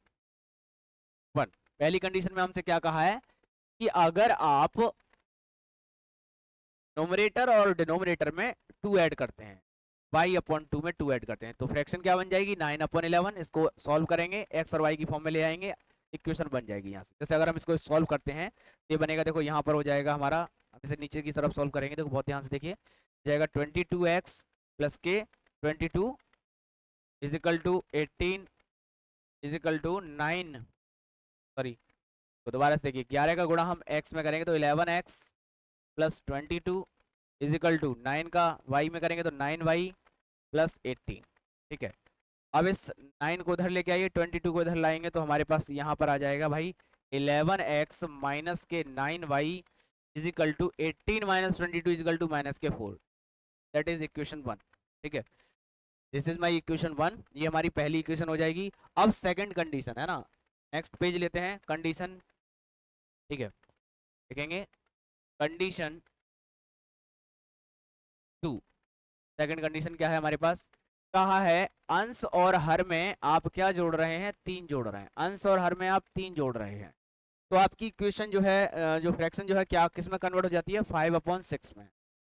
1, पहली कंडीशन में हमसे क्या कहा है कि अगर आप नोमरेटर और डिनोमिनेटर में 2 ऐड करते हैं, y/2 में 2 ऐड करते हैं, तो फ्रैक्शन क्या बन जाएगी, 9/11। इसको सॉल्व करेंगे, x और y की फॉर्म में ले आएंगे, इक्वेशन बन जाएगी यहाँ से। जैसे अगर हम इसको सॉल्व करते हैं तो ये बनेगा, देखो यहाँ पर हो जाएगा हमारा, हम इसे नीचे की तरफ सॉल्व करेंगे, देखो बहुत ध्यान से देखिए, जाएगा 22x प्लस के 22 is equal to 18 is equal to 9, sorry तो दोबारा से देखिए, 11 का गुणा हम x में करेंगे तो 11x plus 22 is equal to 9 का y में करेंगे तो 9y प्लस 18। ठीक है, अब इस 9 को उधर लेके आइए, 22 को इधर लाएंगे तो हमारे पास यहाँ पर आ जाएगा भाई 11x माइनस के 9y इज इक्वल टू 18 माइनस 22 इज इक्वल टू माइनस के 4। That is equation 1। ठीक है, दिस इज माई इक्वेशन 1, ये हमारी पहली इक्वेशन हो जाएगी। अब सेकंड कंडीशन है ना, नेक्स्ट पेज लेते हैं, कंडीशन, ठीक है, देखेंगे कंडीशन 2। सेकंड कंडीशन क्या है हमारे पास, कहा है अंश और हर में आप क्या जोड़ रहे हैं, 3 जोड़ रहे हैं, अंश और हर में आप 3 जोड़ रहे हैं, तो आपकी इक्वेशन जो है, जो फ्रैक्शन जो है क्या किस में कन्वर्ट हो जाती है, 5/6 में,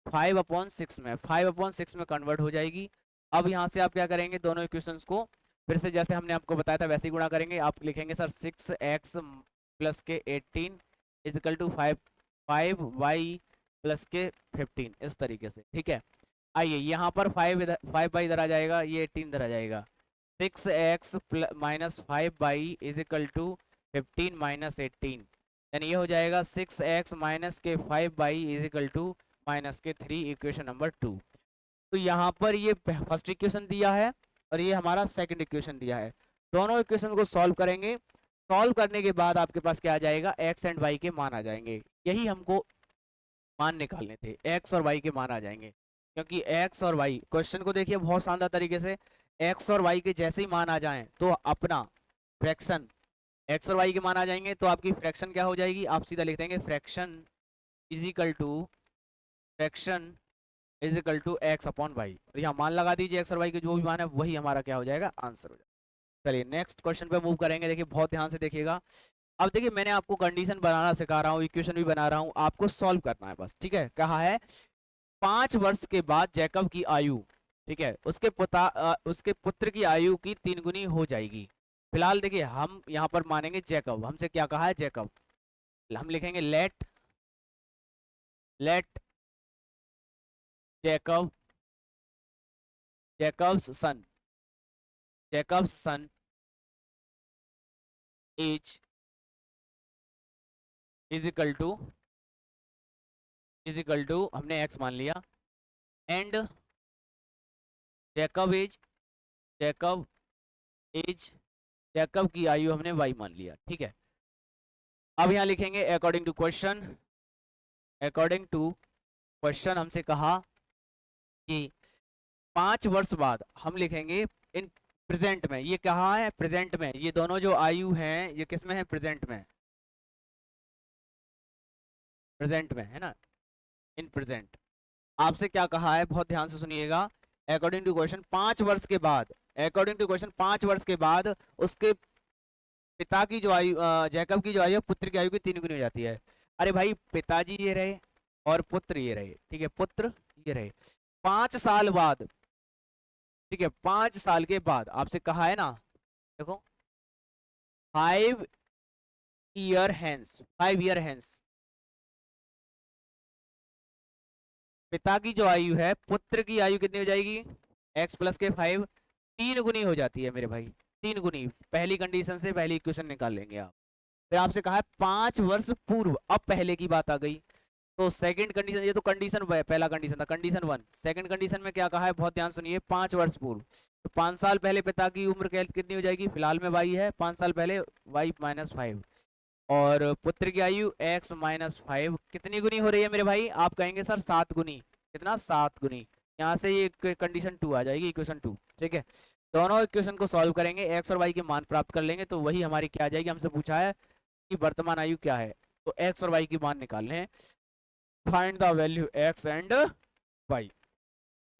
5/6 में कन्वर्ट हो जाएगी। अब यहाँ से आप क्या करेंगे, दोनों इक्वेशंस को फिर से जैसे हमने आपको बताया था वैसे ही गुणा करेंगे। आप लिखेंगे सर 6x प्लस के 18 is equal to 5y plus के 15, इस तरीके से। ठीक है, आइए यहाँ पर 5 इधर आ जाएगा, ये 18 इधर आ जाएगा, 6x minus 5y is equal to 15 minus 18, यानी ये हो जाएगा 6x माइनस के 5y इज इक्वल टू माइनस के 3, इक्वेशन नंबर 2। तो यहाँ पर ये फर्स्ट इक्वेशन दिया है और ये हमारा सेकंड इक्वेशन दिया है, दोनों इक्वेशन को सॉल्व करेंगे। सॉल्व करने के बाद आपके पास क्या आ जाएगा, x एंड y के मान आ जाएंगे। यही हमको मान निकालने थे, x और y के मान आ जाएंगे, क्योंकि x और y, क्वेश्चन को देखिए बहुत शानदार तरीके से, x और y के जैसे ही मान आ जाएं तो अपना फ्रैक्शन x और y के मान आ जाएंगे, तो आपकी फ्रैक्शन क्या हो जाएगी, आप सीधा लिख देंगे fraction is equal to x upon y, और यहाँ मान लगा दीजिए, x और y के जो भी मान है वही हमारा क्या हो जाएगा, आंसर हो जाएगा। चलिए नेक्स्ट क्वेश्चन पे मूव करेंगे, देखिए बहुत ध्यान से देखिएगा। अब देखिए मैंने आपको कंडीशन बनाना सिखा रहा हूँ, इक्वेशन भी बना रहा हूँ, आपको सॉल्व करना है बस। ठीक है, कहा है 5 वर्ष के बाद जैकब की आयु, ठीक है, उसके पुत्र की आयु की 3 गुनी हो जाएगी। फिलहाल देखिए हम यहाँ पर मानेंगे जैकब, हमसे क्या कहा है, जैकब, हम लिखेंगे let Jacob Jacob's son age is equal to हमने x मान लिया, एंड जैकब की आयु हमने y मान लिया। ठीक है, अब यहाँ लिखेंगे अकॉर्डिंग टू क्वेश्चन हमसे कहा कि 5 वर्ष बाद, हम लिखेंगे इन प्रेजेंट में, ये कहाँ है, प्रेजेंट में, ये दोनों जो आयु हैं ये किस में है, प्रेजेंट में है ना, इन प्रेजेंट। आपसे क्या कहा है, बहुत ध्यान से सुनिएगा, अकॉर्डिंग टू क्वेश्चन 5 वर्ष के बाद, 5 वर्ष के बाद उसके पिता की जो आयु, जैकब की जो आयु, पुत्र की आयु की 3 गुनी हो जाती है। अरे भाई पिताजी ये रहे और पुत्र ये रहे, ठीक है, पुत्र ये रहे, 5 साल बाद, ठीक है, 5 साल के बाद आपसे कहा है ना, देखो 5 ईयर हेंस पिता की जो आयु है, पुत्र की आयु कितनी हो जाएगी, x प्लस के 5, 3 गुनी हो जाती है मेरे भाई, 3 गुनी। पहली कंडीशन से पहली इक्वेशन निकाल लेंगे आप। फिर आपसे कहा है 5 वर्ष पूर्व, अब पहले की बात आ गई। तो सेकंड कंडीशन, ये तो कंडीशन पहला कंडीशन था, कंडीशन 1। सेकंड कंडीशन में क्या कहा है, बहुत ध्यान सुनिए, 5 वर्ष पूर्व। तो 5 साल पहले पिता की उम्र कितनी हो जाएगी, फिलहाल में y है, 5 साल पहले y माइनस 5, और पुत्र की आयु x माइनस 5 कितनी गुनी हो रही है मेरे भाई, आप कहेंगे सर 7 गुनी। कितना, 7 गुनी। यहाँ से ये कंडीशन 2 आ जाएगी, इक्वेशन 2। ठीक है, दोनों इक्वेशन को सॉल्व करेंगे, x और y के मान प्राप्त कर लेंगे, तो वही हमारी क्या आ जाएगी, हमसे पूछा है कि वर्तमान आयु क्या है, तो x और y की मान निकालने हैं। Find the value x and y।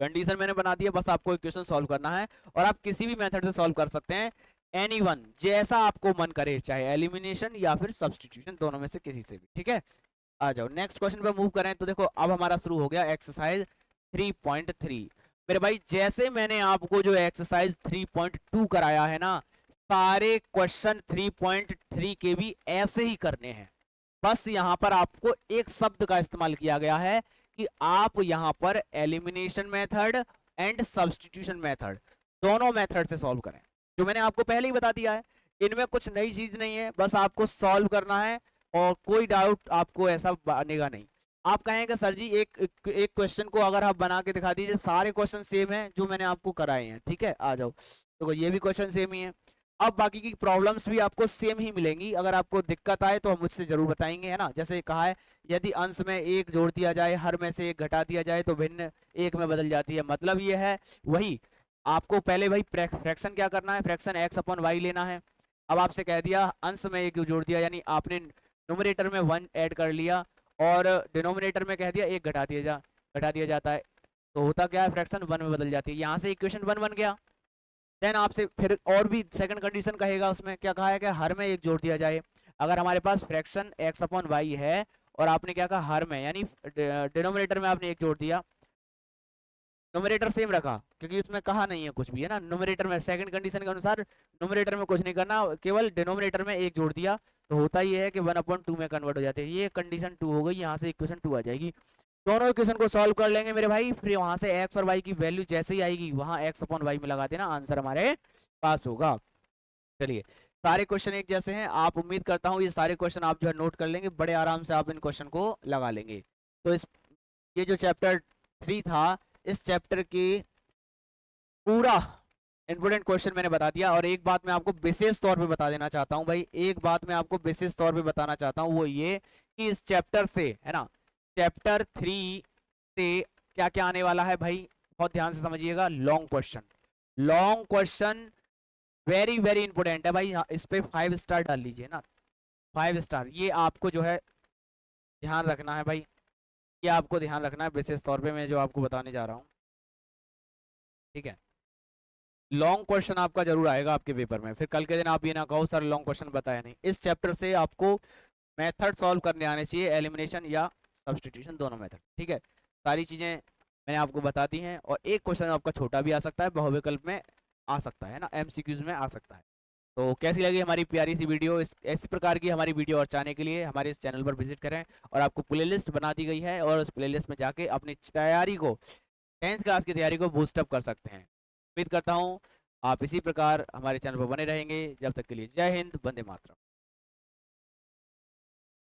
Condition मैंने बना दिया, बस आपको इक्वेशन सॉल्व करना है, और आप किसी भी मेथड से सॉल्व कर सकते हैं, एनीवन, जैसा आपको मन करे, चाहे एलिमिनेशन या फिर सब्स्टिट्यूशन, दोनों में से किसी से भी। ठीक है, आ जाओ नेक्स्ट क्वेश्चन पे मूव करें। तो देखो अब हमारा शुरू हो गया एक्सरसाइज 3.3। मेरे भाई जैसे मैंने आपको जो एक्सरसाइज 3.2 कराया है ना, सारे क्वेश्चन 3.3 के भी ऐसे ही करने हैं। बस यहाँ पर आपको एक शब्द का इस्तेमाल किया गया है कि आप यहाँ पर elimination method and substitution method, दोनों मेथड से सॉल्व करें, जो मैंने आपको पहले ही बता दिया है। इनमें कुछ नई चीज नहीं है, बस आपको सॉल्व करना है, और कोई डाउट आपको ऐसा बनेगा नहीं। आप कहेंगे सर जी एक क्वेश्चन को अगर आप बना के दिखा दीजिए, सारे क्वेश्चन सेम है जो मैंने आपको कराए हैं। ठीक है, आ जाओ, तो ये भी क्वेश्चन सेम ही है। अब बाकी की प्रॉब्लम्स भी आपको सेम ही मिलेंगी, अगर आपको दिक्कत आए तो हम मुझसे जरूर बताएंगे, है ना। जैसे कहा है, यदि अंश में एक जोड़ दिया जाए, हर में से एक घटा दिया जाए, तो भिन्न एक में बदल जाती है। मतलब ये है वही, आपको पहले भाई फ्रैक्शन क्या करना है, फ्रैक्शन x अपॉन वाई लेना है। अब आपसे कह दिया अंश में एक जोड़ दिया, यानी आपने न्यूमरेटर में 1 ऐड कर लिया, और डिनोमिनेटर में कह दिया एक घटा दिया जाता है, तो होता क्या है, फ्रैक्शन 1 में बदल जाती है। यहाँ से इक्वेशन 1 बन गया। देन आपसे फिर और भी सेकंड कंडीशन कहेगा, उसमें क्या कहा है कि हर में एक जोड़ दिया जाए। अगर हमारे पास फ्रैक्शन x अपॉन वाई है, और आपने क्या कहा, हर में, यानी डिनोमिनेटर में आपने एक जोड़ दिया, न्यूमरेटर सेम रखा, क्योंकि उसमें कहा नहीं है कुछ भी, है ना। न्यूमरेटर में सेकंड कंडीशन के अनुसार न्यूमरेटर में कुछ नहीं करना, केवल डिनोमिनेटर में एक जोड़ दिया, तो होता ही है कि 1/2 में कन्वर्ट हो जाते हैं। ये कंडीशन 2 हो गई, यहाँ से इक्वेशन 2 आ जाएगी। दोनों इक्वेशन को सॉल्व कर लेंगे मेरे भाई, फिर वहां से x और y की वैल्यू जैसे ही आएगी, वहां x अपॉन वाई में लगा देना, आंसर हमारे पास होगा। चलिए, सारे क्वेश्चन एक जैसे हैं, आप उम्मीद करता हूँ ये सारे क्वेश्चन आप जो है नोट कर लेंगे, बड़े आराम से आप इन क्वेश्चन को लगा लेंगे। तो इस ये जो चैप्टर 3 था, इस चैप्टर की पूरा इंपोर्टेंट क्वेश्चन मैंने बता दिया। और एक बात मैं आपको विशेष तौर पे बता देना चाहता हूँ भाई, एक बात मैं आपको विशेष तौर पे बताना चाहता हूँ, वो ये कि इस चैप्टर से, है ना, चैप्टर 3 से क्या क्या आने वाला है भाई, बहुत ध्यान से समझिएगा। Long question, long question very very important है भाई, इस पे 5 स्टार डाल लीजिए ना, 5 स्टार। ये आपको जो है ध्यान रखना है भाई, ये आपको ध्यान रखना है विशेष तौर पे, मैं जो आपको बताने जा रहा हूँ। ठीक है, लॉन्ग क्वेश्चन आपका जरूर आएगा आपके पेपर में, फिर कल के दिन आप ये ना कहो सर लॉन्ग क्वेश्चन बताया नहीं। इस चैप्टर से आपको मेथड सॉल्व करने आने चाहिए, एलिमिनेशन या सब्स्टिट्यूशन, दोनों मेथड। ठीक है, सारी चीजें मैंने आपको बता दी हैं, और एक क्वेश्चन आपका छोटा भी आ सकता है, बहुविकल्प में आ सकता है ना, MCQs में आ सकता है। तो कैसी लगी हमारी प्यारी सी वीडियो, ऐसी प्रकार की हमारी वीडियो और चाहने के लिए हमारे इस चैनल पर विजिट करें, और आपको प्लेलिस्ट बना दी गई है, और उस प्लेलिस्ट में जाके अपनी तैयारी को, 10th क्लास की तैयारी को बूस्टअप कर सकते हैं। उम्मीद करता हूँ आप इसी प्रकार हमारे चैनल पर बने रहेंगे। जब तक के लिए जय हिंद, वंदे मातरम।